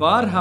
12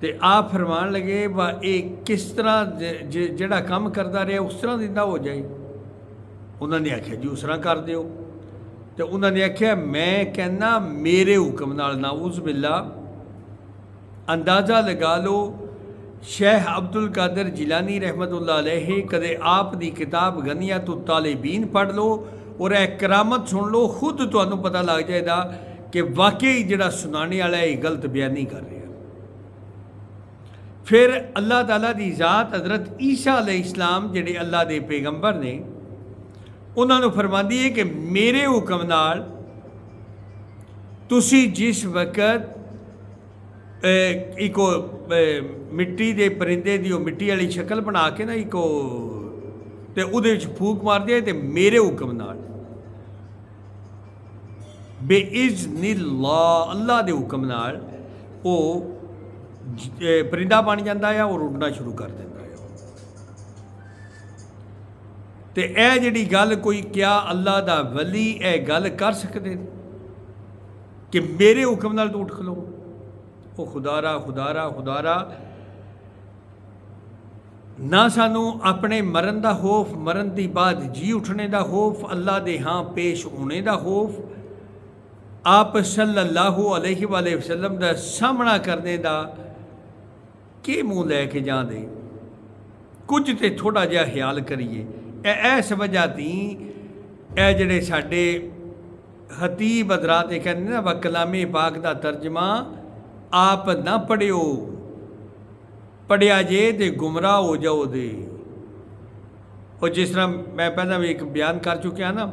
تو آپ فرمان لگے وا یہ کس طرح جڑا کام کرتا رہا اس طرح زندہ ہو جائے؟ انہوں نے آخیا جی اس طرح کر دیو۔ تو انہوں نے آخیا میں کہنا میرے حکم نال، نعوذ باللہ، اندازہ لگا لو شیخ عبد القادر جیلانی رحمت اللہ علیہ کدے آپ دی کتاب غنیۃ الطالبین پڑھ لو اور ایک کرامت سن لو، خود تمہیں پتہ لگ جائے گا کہ واقعی جڑا سنانے والا ہے یہ غلط بیان نہیں کر رہا۔ پھر اللہ تعالیٰ دی ذات حضرت عیسیٰ علیہ السلام جڑے اللہ دے پیغمبر نے، انہوں نے فرماندی ہے کہ میرے حکم نال تسی جس وقت ایک مٹی دے پرندے دی مٹی والی شکل بنا کے نا ایک تے اودے وچ پھونک مار دیا تے میرے حکم نال بے اذن اللہ، اللہ دے حکم نال وہ پرندہ بن جاتا ہے اور اڑنا شروع کر دیتا ہے۔ تے اے جڑی گل کوئی کیا اللہ دا ولی اے گل کر سکتے کہ میرے حکم نال تو اٹھ کھلو؟ وہ خدا را نہ سانو اپنے مرن دا خوف، مرن دی بعد جی اٹھنے دا خوف، اللہ دے ہاں پیش ہونے دا خوف، آپ صلی اللہ علیہ وآلہ وسلم دا سامنا کرنے دا کہ منہ لے کے جان دے، کچھ تے تھوڑا جہا خیال کریے۔ اے سمجھ آتی اے جڑے ساڈے خطیب حضرات کہندے نا کلام پاک دا ترجمہ آپ نہ پڑھیو، پڑھیا جے تے گمراہ ہو جاؤ دے۔ اور جس طرح میں پہلے بھی ایک بیان کر چکیا نا،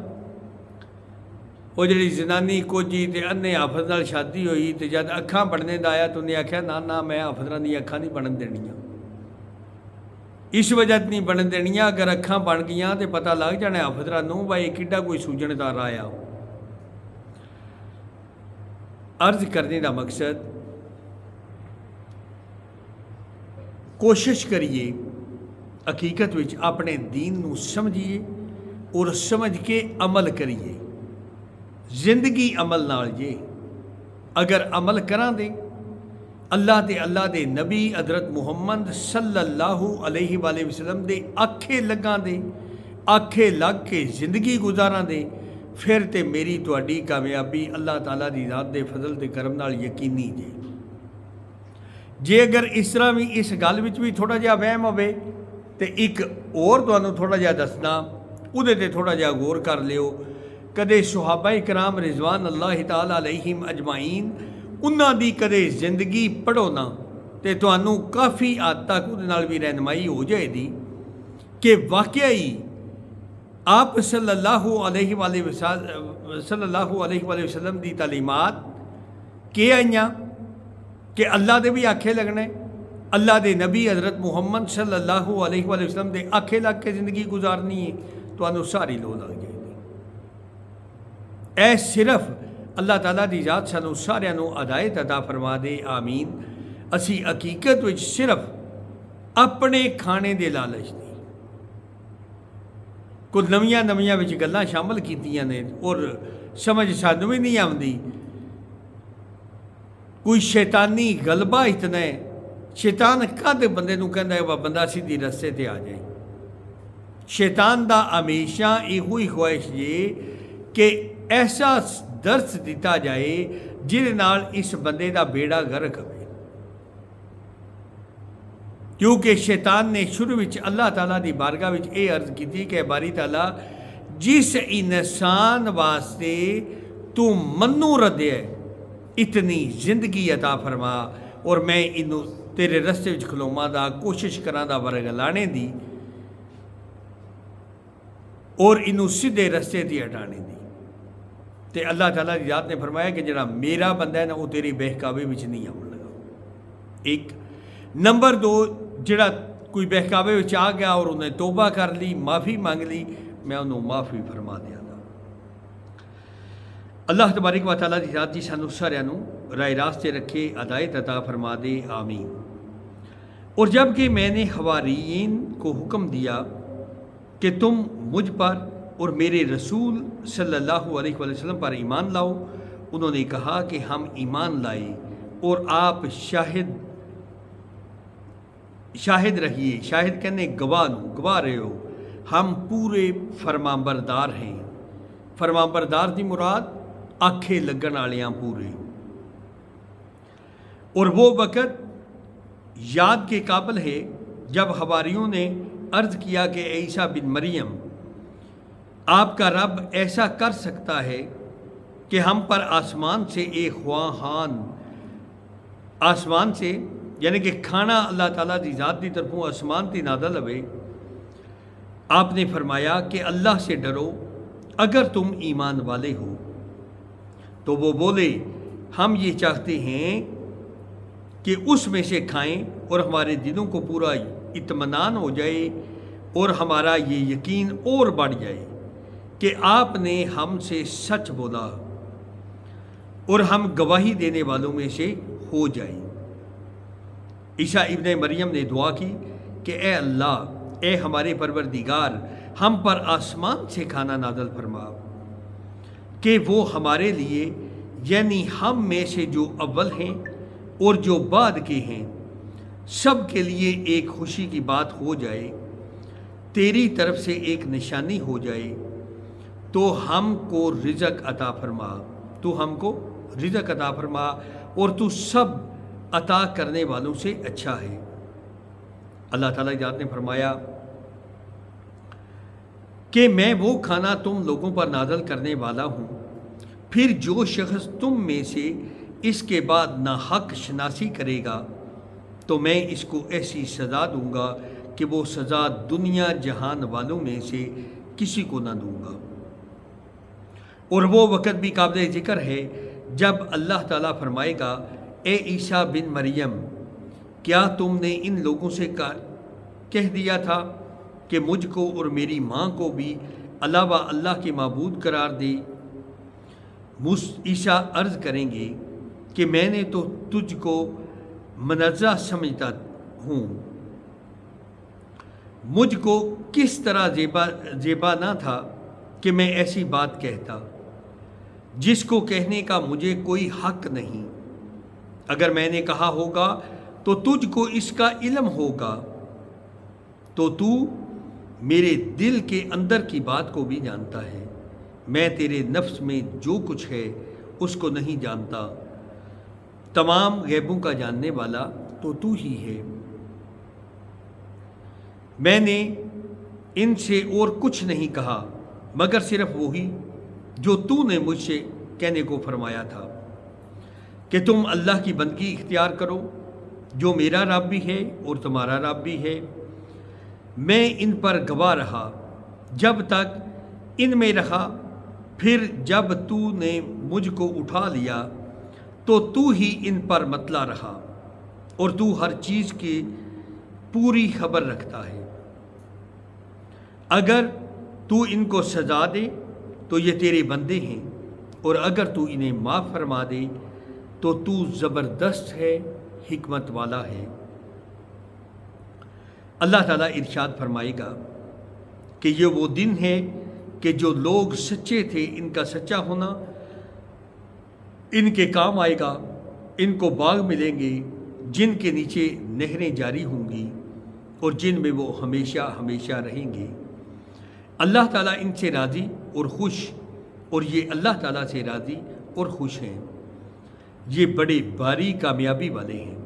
وہ جڑی زنانی کوجی تے انے حافظ نال شادی ہوئی تے جد اکھاں بننے دا آیا تو انہیں آخیا نہ میں حافظاں دی اکھاں نہیں بنن دینیاں، اس وجہ نہیں بنن دینیاں، اگر اکھاں بن گیاں تے پتہ لگ جانا حافظاں نوں بھائی کڈا کوئی سوجن دار آیا۔ عرض کرنے دا مقصد کوشش کریے حقیقت وچ اپنے دین نو سمجھیے اور سمجھ کے عمل کریے، زندگی عمل نال جے اگر عمل کران دے اللہ دے نبی حضرت محمد صلی اللہ علیہ وآلہ وسلم دے آکھے لگاں دے، آکھے لگ کے زندگی گزاراں دے، پھر تے میری تہاڈی کامیابی اللہ تعالیٰ دی ذات دے فضل تے کرم نال یقینی جے۔ جے اگر اس طرح بھی اس گل وچ بھی تھوڑا جہا وہم ہوے تے ایک اور تانوں تھوڑا جہا دسنا، اودے تے تھوڑا جہا غور کر لیو۔ کدے صحابہ کرام رضوان اللہ تعالیٰ علیہم اجمعین انہاں دی کدے زندگی پڑھو نا تے تانوں کافی حد تک اودے نال بھی رہنمائی ہو جائے دی کہ واقعی آپ صلی اللہ علیہ وآلہ وسلم دی تعلیمات کہ آئیاں کہ اللہ دے بھی آکھے لگنے، اللہ دے نبی حضرت محمد صلی اللہ علیہ وآلہ وسلم دے آکھے لگ کے زندگی گزارنی ہے تو انہوں ساری لو لگ جائے گی۔ اے صرف اللہ تعالیٰ دی ذات سانو سارے نو ہدایت عطا فرما دے، آمین۔ اسی حقیقت وچ صرف اپنے کھانے دے لالچ دی کچھ نویاں وچ گلاں شامل کیتیاں نے اور سمجھ سانو بھی نہیں آمدی، کوئی شیطانی غلبہ اتنا ہے، شیطان کد بندے نو کہندا ہے وہ بندہ سیدھی رستے تے آ جائے۔ شیطان دا ہمیشہ یہ خواہش یہ کہ ایسا درس دیتا جائے جہدے نال اس بندے دا بیڑا غرق ہوئے، کیونکہ شیطان نے شروع وچ اللہ تعالیٰ دی بارگاہ وچ یہ عرض کی تھی کہ باری تعالیٰ جس انسان واسطے تو منو ردے ہے اتنی زندگی عطا فرما اور میں انہوں تیرے رستے وچ کھلوما دا کوشش کراں دا ورگ لانے دی اور انہوں سیدھے رستے تے ہٹانے دی۔ تے اللہ تعالیٰ کی ذات نے فرمایا کہ جڑا میرا بندہ ہے نا وہ تیری بہکاوے وچ نہیں آن لگا۔ ایک نمبر دو، جڑا کوئی بہکاوے وچ آ گیا اور انہیں توبہ کر لی، معافی مانگ لی، میں انہوں معافی فرما دیا گا۔ اللہ تبارک و تعالیٰ کی ذات جی سانو سارے راہ راستے رکھے، ہدایت عطا فرما دے، آمین۔ اور جب کہ میں نے حواریین کو حکم دیا کہ تم مجھ پر اور میرے رسول صلی اللہ علیہ وآلہ وسلم پر ایمان لاؤ، انہوں نے کہا کہ ہم ایمان لائے اور آپ شاہد شاہد رہیے، شاہد کہنے گواہ رہے ہو، ہم پورے فرمانبردار ہیں۔ فرمانبردار دی مراد آکھے لگن والیاں پورے۔ اور وہ وقت یاد کے قابل ہے جب حواریوں نے عرض کیا کہ اے عیسیٰ بن مریم، آپ کا رب ایسا کر سکتا ہے کہ ہم پر آسمان سے ایک خواہان، آسمان سے یعنی کہ کھانا اللہ تعالیٰ دی ذات دی طرفوں آسمان تی نازل ہوئے۔ آپ نے فرمایا کہ اللہ سے ڈرو اگر تم ایمان والے ہو۔ تو وہ بولے، ہم یہ چاہتے ہیں کہ اس میں سے کھائیں اور ہمارے دلوں کو پورا اطمینان ہو جائے اور ہمارا یہ یقین اور بڑھ جائے کہ آپ نے ہم سے سچ بولا اور ہم گواہی دینے والوں میں سے ہو جائیں۔ عیسیٰ ابن مریم نے دعا کی کہ اے اللہ، اے ہمارے پروردگار، ہم پر آسمان سے کھانا نازل فرما کہ وہ ہمارے لیے یعنی ہم میں سے جو اول ہیں اور جو بعد کے ہیں سب کے لیے ایک خوشی کی بات ہو جائے، تیری طرف سے ایک نشانی ہو جائے، تو ہم کو رزق عطا فرما، تو ہم کو رزق عطا فرما اور تو سب عطا کرنے والوں سے اچھا ہے۔ اللہ تعالیٰ ذات نے فرمایا کہ میں وہ کھانا تم لوگوں پر نازل کرنے والا ہوں، پھر جو شخص تم میں سے اس کے بعد ناحق شناسی کرے گا تو میں اس کو ایسی سزا دوں گا کہ وہ سزا دنیا جہان والوں میں سے کسی کو نہ دوں گا۔ اور وہ وقت بھی قابل ذکر ہے جب اللہ تعالیٰ فرمائے گا، اے عیسیٰ بن مریم، کیا تم نے ان لوگوں سے کہہ دیا تھا کہ مجھ کو اور میری ماں کو بھی علاوہ اللہ کے معبود قرار دے؟ عیسیٰ عرض کریں گے کہ میں نے تو تجھ کو منزہ سمجھتا ہوں، مجھ کو کس طرح زیبا نہ تھا کہ میں ایسی بات کہتا جس کو کہنے کا مجھے کوئی حق نہیں۔ اگر میں نے کہا ہوگا تو تجھ کو اس کا علم ہوگا، تو تو میرے دل کے اندر کی بات کو بھی جانتا ہے۔ میں تیرے نفس میں جو کچھ ہے اس کو نہیں جانتا، تمام غیبوں کا جاننے والا تو ہی ہے۔ میں نے ان سے اور کچھ نہیں کہا مگر صرف وہی جو تو نے مجھ سے کہنے کو فرمایا تھا کہ تم اللہ کی بندگی اختیار کرو جو میرا رب بھی ہے اور تمہارا رب بھی ہے۔ میں ان پر گواہ رہا جب تک ان میں رہا، پھر جب تو نے مجھ کو اٹھا لیا تو ہی ان پر مطلع رہا اور تو ہر چیز کی پوری خبر رکھتا ہے۔ اگر تو ان کو سزا دے تو یہ تیرے بندے ہیں، اور اگر تو انہیں معاف فرما دے تو زبردست ہے، حکمت والا ہے۔ اللہ تعالیٰ ارشاد فرمائے گا کہ یہ وہ دن ہے کہ جو لوگ سچے تھے ان کا سچا ہونا ان کے کام آئے گا۔ ان کو باغ ملیں گے جن کے نیچے نہریں جاری ہوں گی اور جن میں وہ ہمیشہ ہمیشہ رہیں گے۔ اللہ تعالیٰ ان سے راضی اور خوش، اور یہ اللہ تعالیٰ سے راضی اور خوش ہیں۔ یہ بڑے بھاری کامیابی والے ہیں۔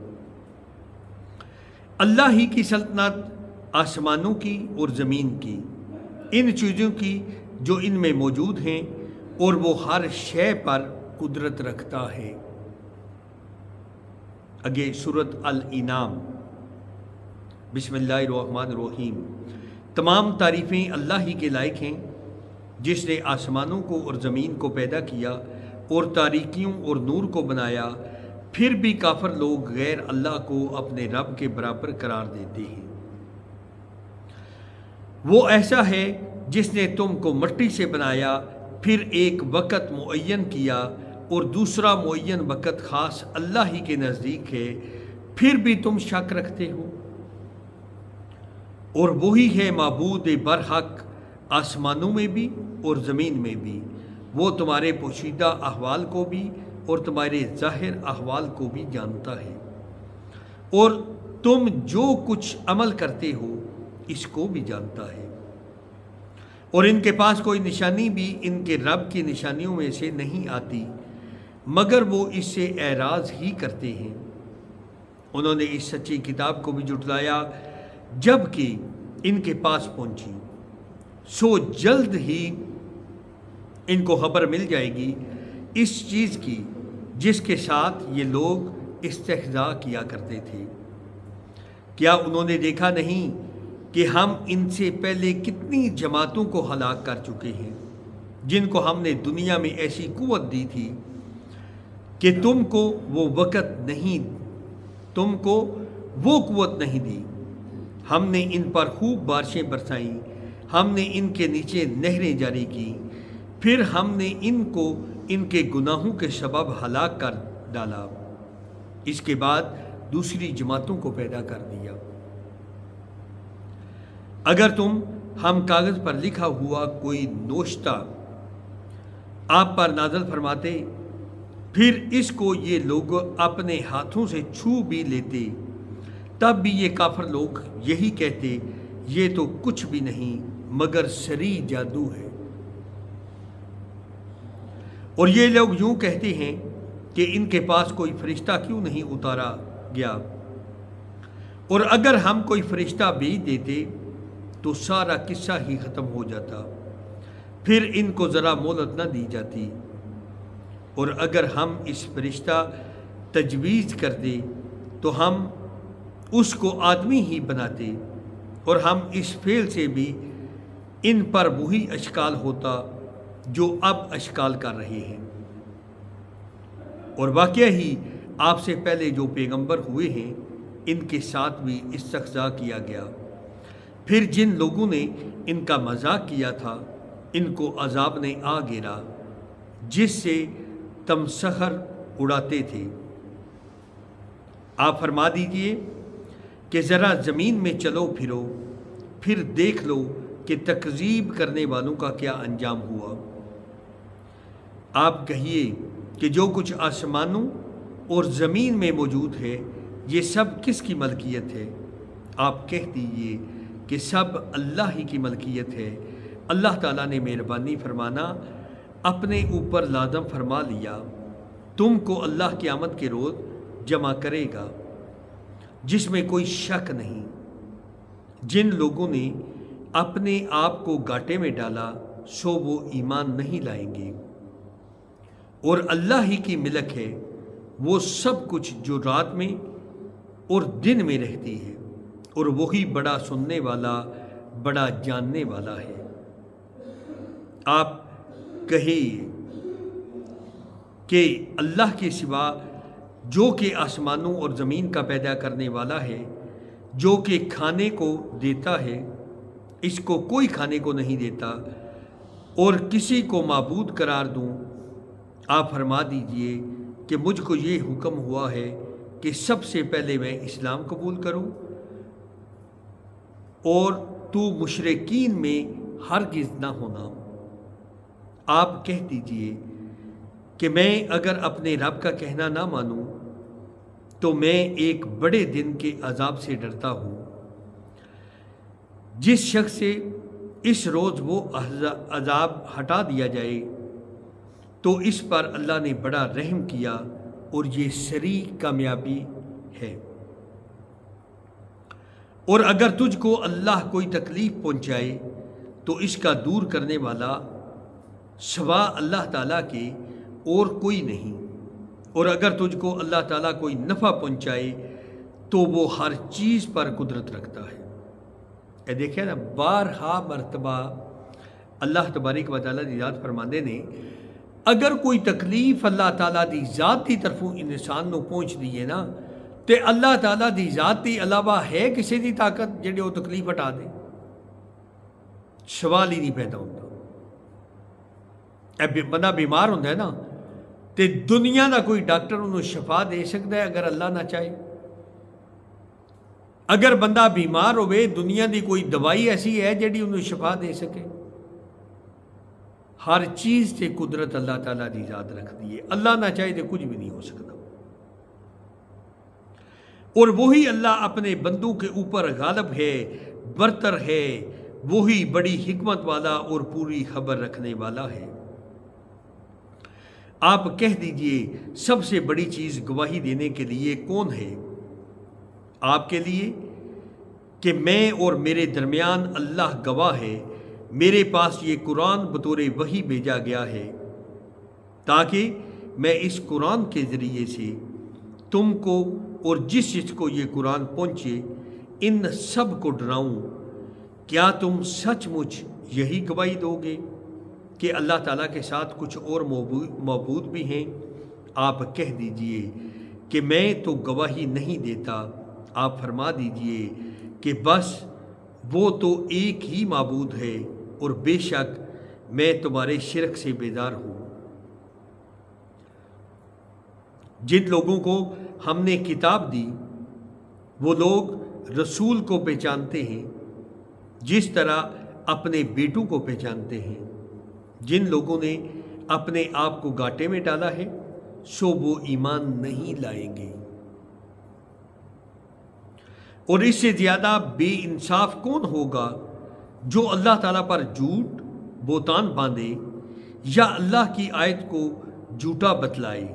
اللہ ہی کی سلطنت آسمانوں کی اور زمین کی، ان چیزوں کی جو ان میں موجود ہیں، اور وہ ہر شے پر قدرت رکھتا ہے۔ آگے سورۃ الانعام۔ بسم اللہ الرحمن الرحیم۔ تمام تعریفیں اللہ ہی کے لائق ہیں جس نے آسمانوں کو اور زمین کو پیدا کیا اور تاریکیوں اور نور کو بنایا، پھر بھی کافر لوگ غیر اللہ کو اپنے رب کے برابر قرار دیتے ہیں۔ وہ ایسا ہے جس نے تم کو مٹی سے بنایا، پھر ایک وقت معین کیا اور دوسرا معین وقت خاص اللہ ہی کے نزدیک ہے، پھر بھی تم شک رکھتے ہو۔ اور وہی ہے معبود برحق آسمانوں میں بھی اور زمین میں بھی، وہ تمہارے پوشیدہ احوال کو بھی اور تمہارے ظاہر احوال کو بھی جانتا ہے، اور تم جو کچھ عمل کرتے ہو اس کو بھی جانتا ہے، اور ان کے پاس کوئی نشانی بھی ان کے رب کی نشانیوں میں سے نہیں آتی مگر وہ اس سے اعراض ہی کرتے ہیں۔ انہوں نے اس سچی کتاب کو بھی جھٹلایا جب کہ ان کے پاس پہنچی، سو جلد ہی ان کو خبر مل جائے گی اس چیز کی جس کے ساتھ یہ لوگ استہزاء کیا کرتے تھے۔ کیا انہوں نے دیکھا نہیں کہ ہم ان سے پہلے کتنی جماعتوں کو ہلاک کر چکے ہیں جن کو ہم نے دنیا میں ایسی قوت دی تھی کہ تم کو وہ قوت نہیں دی۔ ہم نے ان پر خوب بارشیں برسائیں، ہم نے ان کے نیچے نہریں جاری کی، پھر ہم نے ان کو ان کے گناہوں کے سبب ہلاک کر ڈالا، اس کے بعد دوسری جماعتوں کو پیدا کر دیا۔ اگر ہم کاغذ پر لکھا ہوا کوئی نوشتہ آپ پر نازل فرماتے، پھر اس کو یہ لوگ اپنے ہاتھوں سے چھو بھی لیتے، تب بھی یہ کافر لوگ یہی کہتے یہ تو کچھ بھی نہیں مگر سری جادو ہے۔ اور یہ لوگ یوں کہتے ہیں کہ ان کے پاس کوئی فرشتہ کیوں نہیں اتارا گیا، اور اگر ہم کوئی فرشتہ بھیج دیتے تو سارا قصہ ہی ختم ہو جاتا، پھر ان کو ذرا مہلت نہ دی جاتی۔ اور اگر ہم اس فرشتہ تجویز کرتے تو ہم اس کو آدمی ہی بناتے، اور ہم اس فعل سے بھی ان پر وہی اشکال ہوتا جو اب اشکال کر رہے ہیں۔ اور واقعہ ہی آپ سے پہلے جو پیغمبر ہوئے ہیں ان کے ساتھ بھی استہزاء کیا گیا، پھر جن لوگوں نے ان کا مذاق کیا تھا ان کو عذاب نے آ گھیرا جس سے تمسخر اڑاتے تھے۔ آپ فرما دیجئے کہ ذرا زمین میں چلو پھرو، پھر دیکھ لو کہ تکذیب کرنے والوں کا کیا انجام ہوا۔ آپ کہیے کہ جو کچھ آسمانوں اور زمین میں موجود ہے یہ سب کس کی ملکیت ہے؟ آپ کہہ دیجئے کہ سب اللہ ہی کی ملکیت ہے۔ اللہ تعالیٰ نے مہربانی فرمانا اپنے اوپر لازم فرما لیا، تم کو اللہ قیامت کے روز جمع کرے گا جس میں کوئی شک نہیں۔ جن لوگوں نے اپنے آپ کو گھاٹے میں ڈالا سو وہ ایمان نہیں لائیں گے، اور اللہ ہی کی ملک ہے وہ سب کچھ جو رات میں اور دن میں رہتی ہے، اور وہی بڑا سننے والا بڑا جاننے والا ہے۔ آپ کہیے کہ اللہ کے سوا جو کہ آسمانوں اور زمین کا پیدا کرنے والا ہے، جو کہ کھانے کو دیتا ہے اس کو کوئی کھانے کو نہیں دیتا، اور کسی کو معبود قرار دوں۔ آپ فرما دیجئے کہ مجھ کو یہ حکم ہوا ہے کہ سب سے پہلے میں اسلام قبول کروں، اور تو مشرکین میں ہرگز نہ ہونا۔ آپ کہہ دیجئے کہ میں اگر اپنے رب کا کہنا نہ مانوں تو میں ایک بڑے دن کے عذاب سے ڈرتا ہوں۔ جس شخص سے اس روز وہ عذاب ہٹا دیا جائے تو اس پر اللہ نے بڑا رحم کیا، اور یہ سری کامیابی ہے۔ اور اگر تجھ کو اللہ کوئی تکلیف پہنچائے تو اس کا دور کرنے والا سوا اللہ تعالیٰ کے اور کوئی نہیں، اور اگر تجھ کو اللہ تعالیٰ کوئی نفع پہنچائے تو وہ ہر چیز پر قدرت رکھتا ہے۔ یہ دیکھیں نا، بارہا مرتبہ اللہ تبارک و تعالیٰ دی ذات فرماندے نے اگر کوئی تکلیف اللہ تعالیٰ دی ذات کی طرفوں انسان نو پہنچ دیئے نا تے اللہ تعالیٰ دی ذات دی علاوہ ہے کسی دی طاقت جڑی وہ تکلیف ہٹا دے؟ سوال ہی نہیں پیدا ہوتا۔ اے بندہ بیمار ہوتا ہے نا تے دنیا دا کوئی ڈاکٹر انہوں شفا دے سکتا ہے اگر اللہ نہ چاہے؟ اگر بندہ بیمار ہوئے دنیا دی کوئی دوائی ایسی ہے جڑی انہوں شفا دے سکے؟ ہر چیز سے قدرت اللہ تعالیٰ دی ذات رکھ دی ہے، اللہ نہ چاہے تو کچھ بھی نہیں ہو سکتا۔ اور وہی اللہ اپنے بندوں کے اوپر غالب ہے، برتر ہے، وہی بڑی حکمت والا اور پوری خبر رکھنے والا ہے۔ آپ کہہ دیجئے سب سے بڑی چیز گواہی دینے کے لیے کون ہے؟ آپ کے لیے کہ میں اور میرے درمیان اللہ گواہ ہے، میرے پاس یہ قرآن بطور وحی بھیجا گیا ہے تاکہ میں اس قرآن کے ذریعے سے تم کو اور جس کو یہ قرآن پہنچے ان سب کو ڈراؤں۔ کیا تم سچ مچ یہی گواہی دو گے کہ اللہ تعالیٰ کے ساتھ کچھ اور معبود بھی ہیں؟ آپ کہہ دیجئے کہ میں تو گواہی نہیں دیتا۔ آپ فرما دیجئے کہ بس وہ تو ایک ہی معبود ہے، اور بے شک میں تمہارے شرک سے بیزار ہوں۔ جن لوگوں کو ہم نے کتاب دی وہ لوگ رسول کو پہچانتے ہیں جس طرح اپنے بیٹوں کو پہچانتے ہیں۔ جن لوگوں نے اپنے آپ کو گاٹے میں ڈالا ہے سو وہ ایمان نہیں لائیں گے۔ اور اس سے زیادہ بے انصاف کون ہوگا جو اللہ تعالیٰ پر جھوٹ بہتان باندھے یا اللہ کی آیت کو جھوٹا بتلائے؟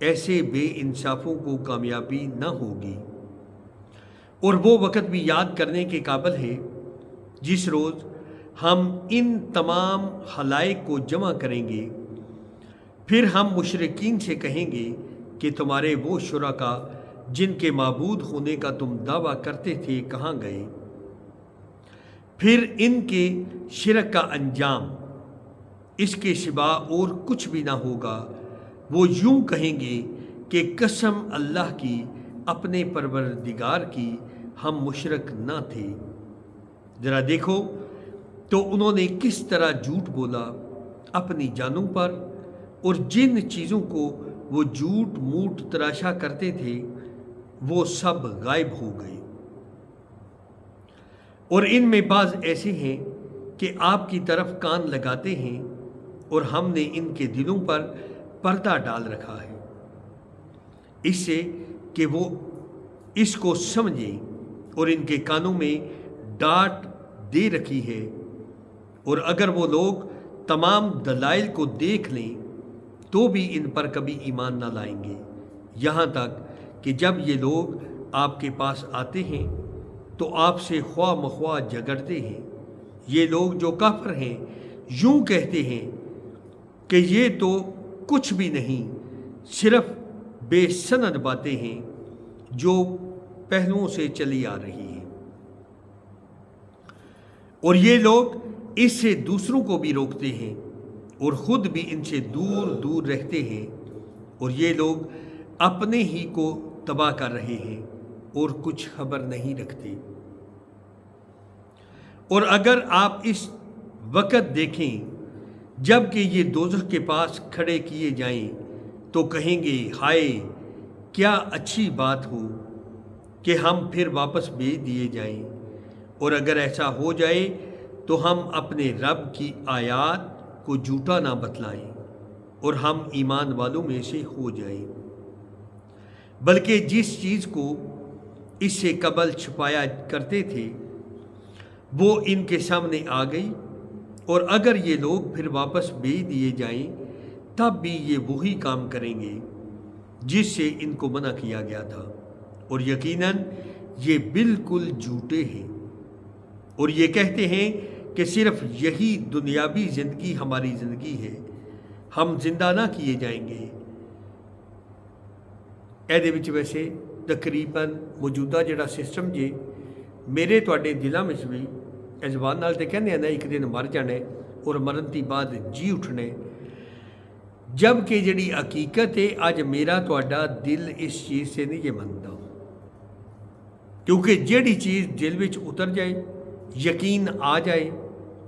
ایسے بے انصافوں کو کامیابی نہ ہوگی۔ اور وہ وقت بھی یاد کرنے کے قابل ہے جس روز ہم ان تمام خلائق کو جمع کریں گے، پھر ہم مشرکین سے کہیں گے کہ تمہارے وہ شرکا جن کے معبود ہونے کا تم دعویٰ کرتے تھے کہاں گئے؟ پھر ان کے شرک کا انجام اس کے سوا اور کچھ بھی نہ ہوگا۔ وہ یوں کہیں گے کہ قسم اللہ کی، اپنے پروردگار کی، ہم مشرک نہ تھے۔ ذرا دیکھو تو انہوں نے کس طرح جھوٹ بولا اپنی جانوں پر، اور جن چیزوں کو وہ جھوٹ موٹ تراشا کرتے تھے وہ سب غائب ہو گئے۔ اور ان میں بعض ایسے ہیں کہ آپ کی طرف کان لگاتے ہیں، اور ہم نے ان کے دلوں پر پردہ ڈال رکھا ہے اس سے کہ وہ اس کو سمجھیں، اور ان کے کانوں میں ڈانٹ دے رکھی ہے، اور اگر وہ لوگ تمام دلائل کو دیکھ لیں تو بھی ان پر کبھی ایمان نہ لائیں گے، یہاں تک کہ جب یہ لوگ آپ کے پاس آتے ہیں تو آپ سے خواہ مخواہ جھگڑتے ہیں۔ یہ لوگ جو کافر ہیں یوں کہتے ہیں کہ یہ تو کچھ بھی نہیں، صرف بے سند باتیں ہیں جو پہلوؤں سے چلی آ رہی ہیں، اور یہ لوگ اس سے دوسروں کو بھی روکتے ہیں اور خود بھی ان سے دور دور رہتے ہیں، اور یہ لوگ اپنے ہی کو تباہ کر رہے ہیں اور کچھ خبر نہیں رکھتے۔ اور اگر آپ اس وقت دیکھیں جب کہ یہ دوزخ کے پاس کھڑے کیے جائیں تو کہیں گے ہائے کیا اچھی بات ہو کہ ہم پھر واپس بھیج دیے جائیں، اور اگر ایسا ہو جائے تو ہم اپنے رب کی آیات کو جھوٹا نہ بتلائیں اور ہم ایمان والوں میں سے ہو جائیں۔ بلکہ جس چیز کو اس سے قبل چھپایا کرتے تھے وہ ان کے سامنے آ گئی، اور اگر یہ لوگ پھر واپس بھیج دیے جائیں تب بھی یہ وہی کام کریں گے جس سے ان کو منع کیا گیا تھا، اور یقیناً یہ بالکل جھوٹے ہیں، اور یہ کہتے ہیں کہ صرف یہی دنیاوی زندگی ہماری زندگی ہے، ہم زندہ نہ کیے جائیں گے۔ ਇਹਦੇ ਵਿੱਚ ਵੈਸੇ ਤਕਰੀਬਨ ਮੌਜੂਦਾ ਜਿਹੜਾ ਸਿਸਟਮ ਜੇ ਮੇਰੇ ਤੁਹਾਡੇ ਦਿਲਾਂ ਵਿੱਚ ਵੀ ਇਸ ਜ਼ਬਾਨ ਨਾਲ ਤੇ ਕਹਿੰਦੇ ਆ ਨਾ ਇੱਕ ਦਿਨ ਮਰ ਜਾਣਾ ਔਰ ਮਰਨ ਤੋਂ ਬਾਅਦ ਜੀ ਉੱਠਣਾ, ਜਬ ਕਿ ਜਿਹੜੀ ਹਕੀਕਤ ਹੈ ਅੱਜ ਮੇਰਾ ਤੁਹਾਡਾ ਦਿਲ ਇਸ ਚੀਜ਼ ਸੇ ਨਹੀਂ ਜੇ ਮੰਨਦਾ, ਕਿਉਂਕਿ ਜਿਹੜੀ ਚੀਜ਼ ਦਿਲ ਵਿੱਚ ਉਤਰ ਜਾਏ ਯਕੀਨ ਆ ਜਾਏ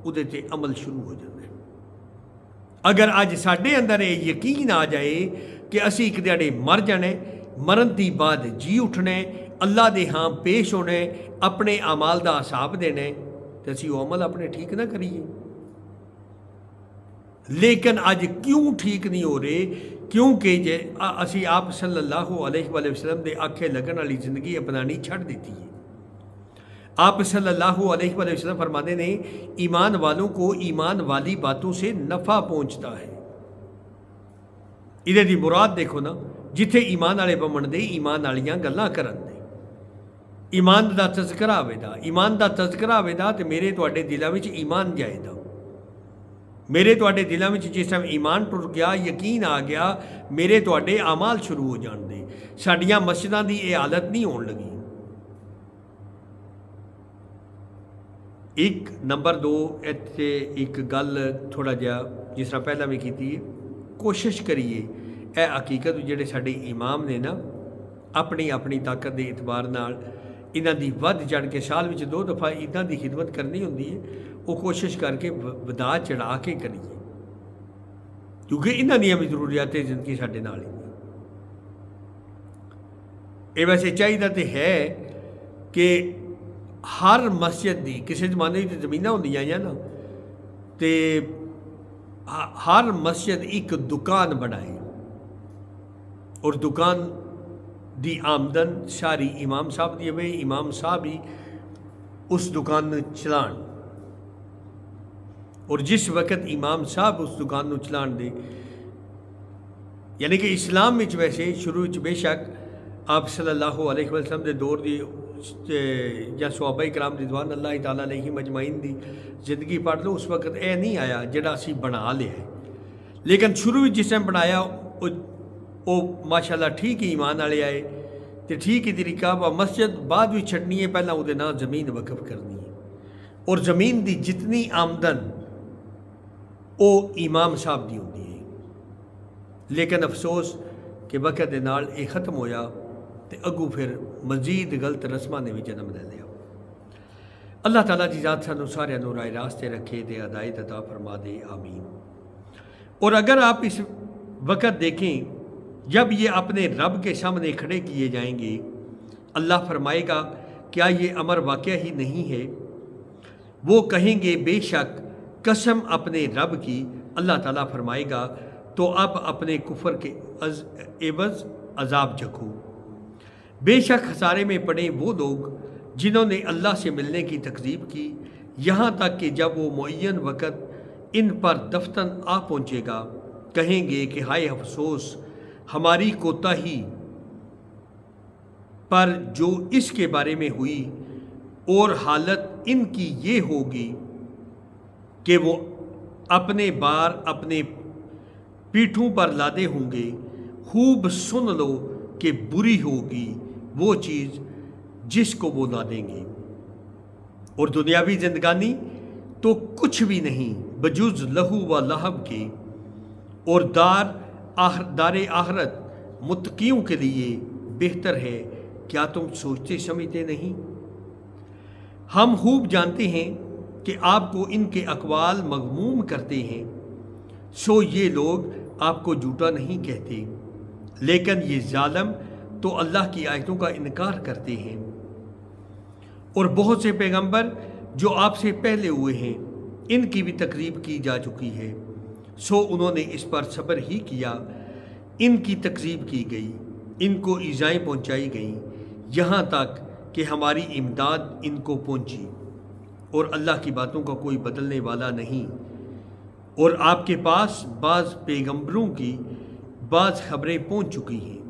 ਉਹਦੇ ਤੇ ਅਮਲ ਸ਼ੁਰੂ ਹੋ ਜਾਂਦਾ ਹੈ। ਅਗਰ ਅੱਜ ਸਾਡੇ ਅੰਦਰ ਇਹ ਯਕੀਨ ਆ ਜਾਏ ਕਿ ਅਸੀਂ ਇੱਕ ਦਿਹਾੜੇ ਮਰ ਜਾਣਾ, ਮਰਨ ਤੋਂ ਬਾਅਦ ਜੀ ਉੱਠਣਾ, ਅੱਲਾ ਦੇ ਹਾਂ ਪੇਸ਼ ਹੋਣਾ, ਆਪਣੇ ਅਮਾਲ ਦਾ ਹਿਸਾਬ ਦੇਣਾ, ਤੇ ਅਸੀਂ ਉਹ ਅਮਲ ਆਪਣੇ ਠੀਕ ਨਾ ਕਰੀਏ। ਲੇਕਿਨ ਅੱਜ ਕਿਉਂ ਠੀਕ ਨਹੀਂ ਹੋ ਰਹੇ ਕਿਉਂਕਿ ਜੇ ਅਸੀਂ ਆਪ ਸੱਲੱਲਾਹੁ ਅਲੈਹਿ ਵਸੱਲਮ ਦੇ ਆਖੇ ਲੱਗਣ ਵਾਲੀ ਜ਼ਿੰਦਗੀ ਅਪਣਾਣੀ ਛੱਡ ਦਿੱਤੀ ਹੈ। آپ صلی اللہ علیہ وآلہ وسلم فرماتے ہیں ایمان والوں کو ایمان والی باتوں سے نفع پہنچتا ہے۔ ਇਹਦੇ ਦੀ ਮੁਰਾਦ ਦੇਖੋ ਨਾ, ਜਿੱਥੇ ਈਮਾਨ ਵਾਲੇ ਬੰਮਣ ਦੇ ਈਮਾਨ ਵਾਲੀਆਂ ਗੱਲਾਂ ਕਰਨ ਦੇ, ਈਮਾਨ ਦਾ ਤਜ਼ਕਰਾ ਹੋਵੇਗਾ, ਈਮਾਨ ਦਾ ਤਜ਼ਕਰਾ ਹੋਵੇਗਾ ਤੇ ਮੇਰੇ ਤੁਹਾਡੇ ਦਿਲਾਂ ਵਿੱਚ ਈਮਾਨ ਜਾਏਗਾ। ਮੇਰੇ ਤੁਹਾਡੇ ਦਿਲਾਂ ਵਿੱਚ ਜਿਸ ਟਾਈਮ ਈਮਾਨ ਟੁੱਟ ਗਿਆ, ਯਕੀਨ ਆ ਗਿਆ, ਮੇਰੇ ਤੁਹਾਡੇ ਅਮਾਲ ਸ਼ੁਰੂ ਹੋ ਜਾਣਦੇ। ਸਾਡੀਆਂ ਮਸਜਿਦਾਂ ਦੀ ਇਹ ਹਾਲਤ ਨਹੀਂ ਹੋਣ ਲੱਗੀ। ਇੱਕ ਨੰਬਰ 2 ਇੱਥੇ ਇੱਕ ਗੱਲ ਥੋੜ੍ਹਾ ਜਿਹਾ ਜਿਸ ਤਰ੍ਹਾਂ ਪਹਿਲਾਂ ਵੀ ਕੀਤੀ ਹੈ, ਕੋਸ਼ਿਸ਼ ਕਰੀਏ ਇਹ ਹਕੀਕਤ ਜਿਹੜੇ ਸਾਡੇ ਇਮਾਮ ਨੇ ਨਾ, ਆਪਣੀ ਆਪਣੀ ਤਾਕਤ ਦੇ ਇਤਬਾਰ ਨਾਲ ਇਹਨਾਂ ਦੀ ਵੱਧ ਚੜ੍ਹ ਕੇ ਸਾਲ ਵਿੱਚ 2 ਦਫਾ ਇੱਦਾਂ ਦੀ ਖਿਦਮਤ ਕਰਨੀ ਹੁੰਦੀ ਹੈ, ਉਹ ਕੋਸ਼ਿਸ਼ ਕਰਕੇ ਵਧਾ ਚੜ੍ਹਾ ਕੇ ਕਰੀਏ, ਕਿਉਂਕਿ ਇਹਨਾਂ ਦੀਆਂ ਵੀ ਜ਼ਰੂਰੀਆਤ ਜ਼ਿੰਦਗੀ ਸਾਡੇ ਨਾਲ ਹੀ। ਇਹ ਵੈਸੇ ਚਾਹੀਦਾ ਤੇ ਹੈ ਕਿ ਹਰ ਮਸਜਿਦ ਦੀ, ਕਿਸੇ ਜ਼ਮਾਨੇ ਵਿੱਚ ਜ਼ਮੀਨਾਂ ਹੁੰਦੀਆਂ ਜਾਂ ਨਾ, ਤੇ ਹਰ ਮਸਜਿਦ ਇੱਕ ਦੁਕਾਨ ਬਣਾਏ ਔਰ ਦੁਕਾਨ ਦੀ ਆਮਦਨ ਸਾਰੀ ਇਮਾਮ ਸਾਹਿਬ ਦੀ ਹੋਵੇ, ਇਮਾਮ ਸਾਹਿਬ ਹੀ ਉਸ ਦੁਕਾਨ ਨੂੰ ਚਲਾਉਣ। ਔਰ ਜਿਸ ਵਕਤ ਇਮਾਮ ਸਾਹਿਬ ਉਸ ਦੁਕਾਨ ਨੂੰ ਚਲਾਉਣ ਦੇ, ਯਾਨੀ ਕਿ ਇਸਲਾਮ ਵਿੱਚ ਵੈਸੇ ਸ਼ੁਰੂ ਵਿੱਚ ਬੇਸ਼ੱਕ ਆਪ ਸੱਲੱਲਾਹੁ ਅਲੈਹਿ ਵਸੱਲਮ ਦੇ ਦੌਰ ਦੀ ਜਾਂ ਸਹਾਬਾ ਇਕਰਾਮ ਰਿਜ਼ਵਾਨ ਅੱਲਾਹ ਤਾਲਾ ਅਲੈਹਿਮ ਅਜਮਾਈਨ ਦੀ ਜ਼ਿੰਦਗੀ ਪੜ੍ਹ ਲਓ, ਉਸ ਵਕਤ ਇਹ ਨਹੀਂ ਆਇਆ ਜਿਹੜਾ ਅਸੀਂ ਬਣਾ ਲਿਆ ਹੈ। ਲੇਕਿਨ ਸ਼ੁਰੂ ਵਿੱਚ ਜਿਸ ਟਾਈਮ ਬਣਾਇਆ ਉਹ ਮਾਸ਼ਾਅੱਲਾ ਠੀਕ ਹੀ ਈਮਾਨ ਵਾਲੇ ਆਏ ਤੇ ਠੀਕ ਹੀ ਤਰੀਕਾ ਵਾ। ਮਸਜਿਦ ਬਾਅਦ ਵਿੱਚ ਛੱਡਣੀ ਹੈ, ਪਹਿਲਾਂ ਉਹਦੇ ਨਾਲ ਜ਼ਮੀਨ ਵਕਫ ਕਰਨੀ ਹੈ ਔਰ ਜ਼ਮੀਨ ਦੀ ਜਿਤਨੀ ਆਮਦਨ ਉਹ ਇਮਾਮ ਸਾਹਿਬ ਦੀ ਹੁੰਦੀ ਹੈ। ਲੇਕਿਨ ਅਫਸੋਸ ਕਿ ਵਕਤ ਦੇ ਨਾਲ ਇਹ ਖਤਮ ਹੋਇਆ ਤੇ ਅੱਗੋਂ ਫਿਰ ਮਜ਼ੀਦ ਗਲਤ ਰਸਮਾਂ ਨੇ ਵੀ ਜਨਮ ਲੈ ਲਿਆ। اللہ تعالیٰ کی ذات سانو سارے نو رائے راستے رکھے دے، ہدایت عطا فرما دے، آمین۔ اور اگر آپ اس وقت دیکھیں جب یہ اپنے رب کے سامنے کھڑے کیے جائیں گے، اللہ فرمائے گا کیا یہ امر واقعہ ہی نہیں ہے؟ وہ کہیں گے بے شک قسم اپنے رب کی۔ اللہ تعالیٰ فرمائے گا تو اب اپنے کفر کے عوض عذاب چکھو۔ بے شک خسارے میں پڑے وہ لوگ جنہوں نے اللہ سے ملنے کی تکذیب کی، یہاں تک کہ جب وہ معین وقت ان پر دفتن آ پہنچے گا، کہیں گے کہ ہائے افسوس ہماری کوتاہی پر جو اس کے بارے میں ہوئی، اور حالت ان کی یہ ہوگی کہ وہ اپنے بار اپنے پیٹھوں پر لادے ہوں گے۔ خوب سن لو کہ بری ہوگی وہ چیز جس کو وہ لادیں گے، اور دنیاوی زندگانی تو کچھ بھی نہیں بجز لہو و لہب کے، اور دار آخرت متقیوں کے لیے بہتر ہے۔ کیا تم سوچتے سمجھتے نہیں؟ ہم خوب جانتے ہیں کہ آپ کو ان کے اقوال مغموم کرتے ہیں، سو یہ لوگ آپ کو جھوٹا نہیں کہتے، لیکن یہ ظالم تو اللہ کی آیتوں کا انکار کرتے ہیں۔ اور بہت سے پیغمبر جو آپ سے پہلے ہوئے ہیں ان کی بھی تکذیب کی جا چکی ہے، سو انہوں نے اس پر صبر ہی کیا۔ ان کی تکذیب کی گئی، ان کو ایذائیں پہنچائی گئیں، یہاں تک کہ ہماری امداد ان کو پہنچی، اور اللہ کی باتوں کا کوئی بدلنے والا نہیں۔ اور آپ کے پاس بعض پیغمبروں کی بعض خبریں پہنچ چکی ہیں،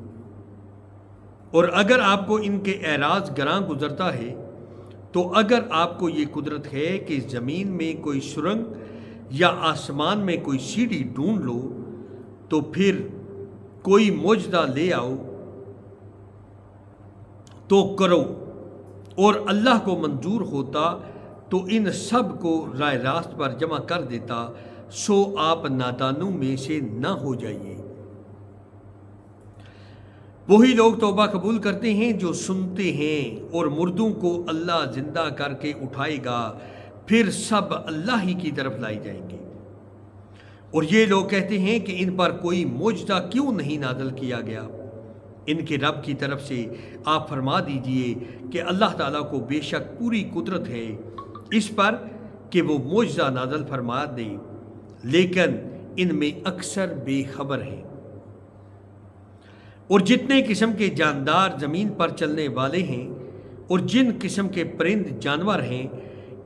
اور اگر آپ کو ان کے اعراض گراں گزرتا ہے تو اگر آپ کو یہ قدرت ہے کہ زمین میں کوئی سرنگ یا آسمان میں کوئی سیڑھی ڈھونڈ لو تو پھر کوئی معجزہ لے آؤ تو کرو، اور اللہ کو منظور ہوتا تو ان سب کو راہ راست پر جمع کر دیتا، سو آپ نادانوں میں سے نہ ہو جائیے۔ وہی لوگ توبہ قبول کرتے ہیں جو سنتے ہیں، اور مردوں کو اللہ زندہ کر کے اٹھائے گا، پھر سب اللہ ہی کی طرف لائے جائیں گے۔ اور یہ لوگ کہتے ہیں کہ ان پر کوئی معجزہ کیوں نہیں نازل کیا گیا؟ ان کے رب کی طرف سے آپ فرما دیجئے کہ اللہ تعالیٰ کو بے شک پوری قدرت ہے اس پر کہ وہ معجزہ نازل فرما دے، لیکن ان میں اکثر بے خبر ہیں۔ اور جتنے قسم کے جاندار زمین پر چلنے والے ہیں اور جن قسم کے پرند جانور ہیں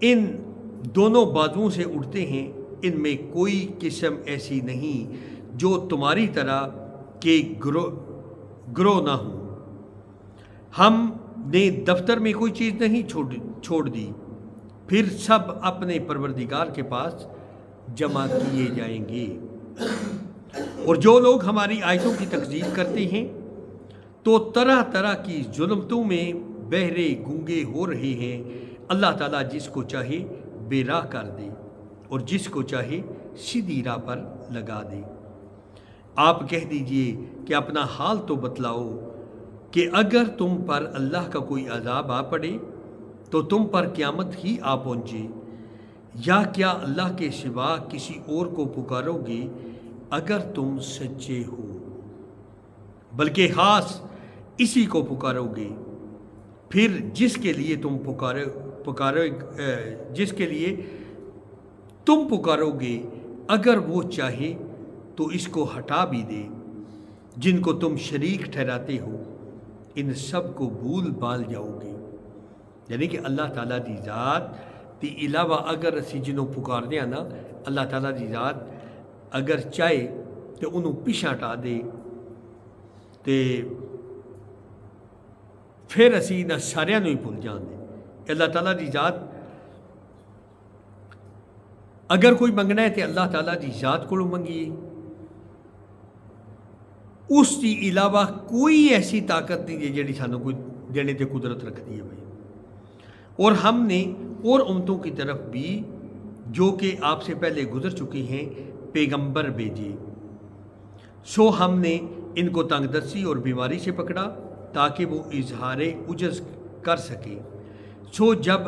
ان دونوں بازوؤں سے اڑتے ہیں، ان میں کوئی قسم ایسی نہیں جو تمہاری طرح کے گروہ نہ ہوں۔ ہم نے دفتر میں کوئی چیز نہیں چھوڑ دی، پھر سب اپنے پروردگار کے پاس جمع کیے جائیں گے۔ اور جو لوگ ہماری آیتوں کی تکذیب کرتے ہیں تو طرح طرح کی ظلمتوں میں بہرے گونگے ہو رہے ہیں۔ اللہ تعالیٰ جس کو چاہے بے راہ کر دے اور جس کو چاہے سیدھی راہ پر لگا دے۔ آپ کہہ دیجئے کہ اپنا حال تو بتلاؤ کہ اگر تم پر اللہ کا کوئی عذاب آ پڑے تو تم پر قیامت ہی آ پہنچے، یا کیا اللہ کے سوا کسی اور کو پکارو گے اگر تم سچے ہو؟ بلکہ خاص اسی کو پکارو گے، پھر جس کے لیے تم پکارو گے اگر وہ چاہے تو اس کو ہٹا بھی دے۔ جن کو تم شریک ٹھہراتے ہو ان سب کو بھول بال جاؤ گے۔ یعنی کہ اللہ تعالیٰ دی ذات دی علاوہ اگر اسی جنوں پکار دیا نا، اللہ تعالیٰ دی ذات اگر چاہے تو انہوں پیچھے ہٹا دے تے پھر اسی نہ سارے نوں ہی بھول جان دے۔ اللہ تعالیٰ دی ذات اگر کوئی منگنا ہے تو اللہ تعالیٰ دی ذات کو منگیے، اس کی علاوہ کوئی ایسی طاقت نہیں ہے جیڑی سانوں کوئی دینے تے قدرت رکھتی ہے بھائی۔ اور ہم نے اور امتوں کی طرف بھی جو کہ آپ سے پہلے گزر چکی ہیں پیغمبر بھیجے، سو ہم نے ان کو تنگ دستی اور بیماری سے پکڑا تاکہ وہ اظہار عجز کر سکے۔ سو جب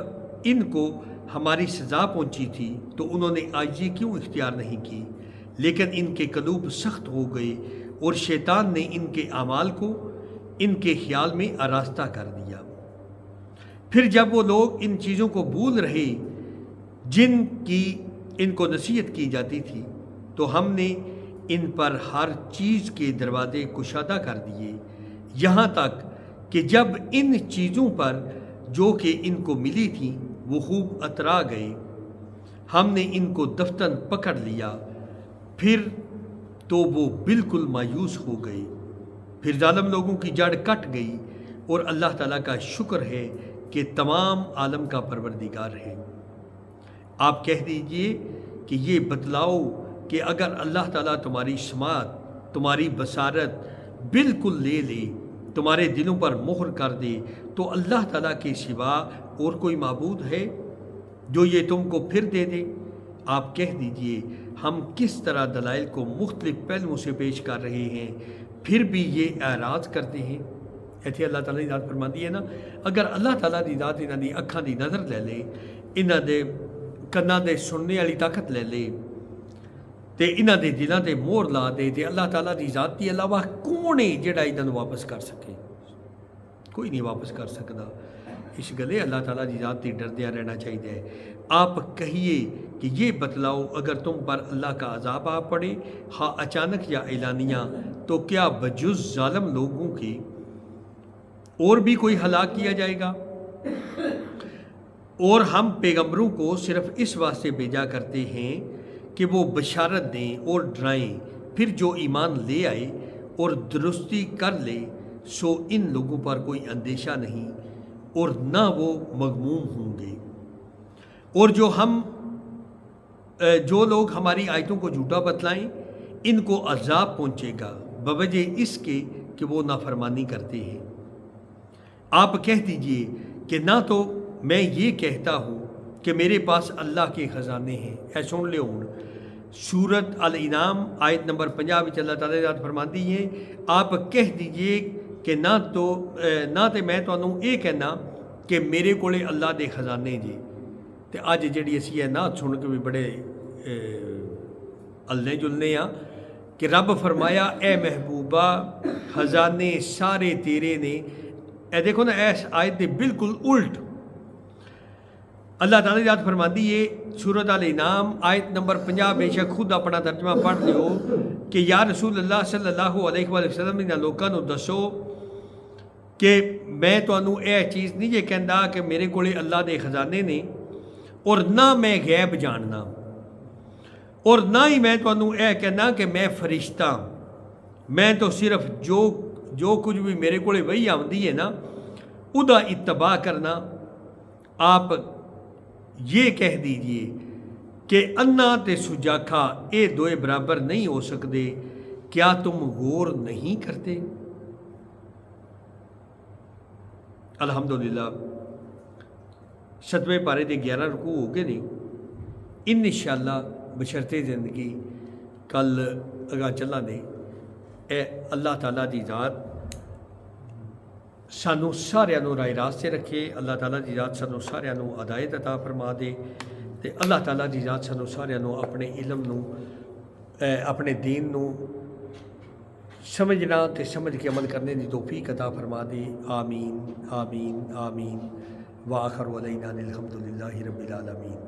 ان کو ہماری سزا پہنچی تھی تو انہوں نے عاجزی کیوں اختیار نہیں کی، لیکن ان کے قلوب سخت ہو گئے اور شیطان نے ان کے اعمال کو ان کے خیال میں آراستہ کر دیا۔ پھر جب وہ لوگ ان چیزوں کو بھول رہے جن کی ان کو نصیحت کی جاتی تھی تو ہم نے ان پر ہر چیز کے دروازے کشادہ کر دیے، یہاں تک کہ جب ان چیزوں پر جو کہ ان کو ملی تھیں وہ خوب اترا گئے، ہم نے ان کو دفتن پکڑ لیا، پھر تو وہ بالکل مایوس ہو گئے۔ پھر ظالم لوگوں کی جڑ کٹ گئی، اور اللہ تعالیٰ کا شکر ہے کہ تمام عالم کا پروردگار ہے۔ آپ کہہ دیجئے کہ یہ بتلاؤ کہ اگر اللہ تعالیٰ تمہاری سماعت، تمہاری بصارت بالکل لے لے، تمہارے دلوں پر مہر کر دے، تو اللہ تعالیٰ کے سوا اور کوئی معبود ہے جو یہ تم کو پھر دے دے؟ آپ کہہ دیجئے ہم کس طرح دلائل کو مختلف پہلوؤں سے پیش کر رہے ہیں، پھر بھی یہ اعراض کرتے ہیں۔ ایتھے اللہ تعالیٰ کی ذات فرماتی ہے نا، اگر اللہ تعالیٰ کی ذات انہاں دی اکھاں دی نظر لے لے، انہاں دے کناں دے سننے والی طاقت لے لے تے انہاں دے دلاں تے مہر لا دے تے اللہ تعالیٰ دی ذات دی علاوہ کون ہے جڑا انہاں نوں واپس کر سکے؟ کوئی نہیں واپس کر سکتا۔ اس گلے اللہ تعالیٰ دی ذات تے ڈردیاں رہنا چاہیے۔ آپ کہیے کہ یہ بتلاؤ اگر تم پر اللہ کا عذاب آ پڑے، ہاں اچانک یا اعلانیہ، تو کیا بجز ظالم لوگوں کے اور بھی کوئی ہلاک کیا جائے گا؟ اور ہم پیغمبروں کو صرف اس واسطے بھیجا کرتے ہیں کہ وہ بشارت دیں اور ڈرائیں، پھر جو ایمان لے آئے اور درستی کر لے سو ان لوگوں پر کوئی اندیشہ نہیں اور نہ وہ مغموم ہوں گے۔ اور جو لوگ ہماری آیتوں کو جھوٹا بتلائیں ان کو عذاب پہنچے گا بوجہ اس کے کہ وہ نافرمانی کرتے ہیں۔ آپ کہہ دیجئے کہ نہ تو میں یہ کہتا ہوں کہ میرے پاس اللہ کے خزانے ہیں۔ اے سن لے ہوں سورت الانعام آیت نمبر 50 وچ اللہ تعالیٰ ذات فرماتی ہے، آپ کہہ دیجئے کہ نہ تو میں تانوں یہ کہنا کہ میرے کولے اللہ دے خزانے جے۔ تے اج جڑی اسی ہے نہ سن کے بھی بڑے النے جلنے ہاں کہ رب فرمایا اے محبوبہ خزانے سارے تیرے نے۔ اے دیکھو نا اس آیت دے بالکل الٹ اللہ تعالیٰ یاد فرماتی ہے سورۃ الانعام آیت نمبر 50، بے شک خود اپنا ترجمہ پڑھ لیو کہ یا رسول اللہ صلی اللہ علیہ وآلہ وسلم انہاں لوکاں نوں دسو کہ میں تانوں اے چیز نہیں جے کہندا کہ میرے کولے اللہ دے خزانے نے اور نہ میں غیب جاننا، اور نہ ہی میں تانوں اے کہنا کہ میں فرشتہ، میں تو صرف جو کچھ بھی میرے کولے وہی آندی ہے نا ادا اتباع کرنا۔ آپ یہ کہہ دیجئے کہ انا تے سجاکھا اے دوئے برابر نہیں ہو سکتے، کیا تم غور نہیں کرتے؟ الحمدللہ 7ویں پارے دے 11 رکوع ہو گئے نہیں، انشاءاللہ بشرطِ زندگی کل اگاں چلاں دے اے اللہ تعالیٰ دی ذات سانوں سارے نوں راہ راست سے رکھے، اللہ تعالیٰ دی ذات سانوں سارے نوں ہدایت عطا فرما دے، تے اللہ تعالیٰ دی ذات سانوں سارے نوں اپنے علم نوں اپنے دین نوں سمجھنا تے سمجھ کے عمل کرنے دی توفیق عطا فرما دے۔ آمین آمین آمین وآخر ودعوانا الحمدللہ رب العالمین۔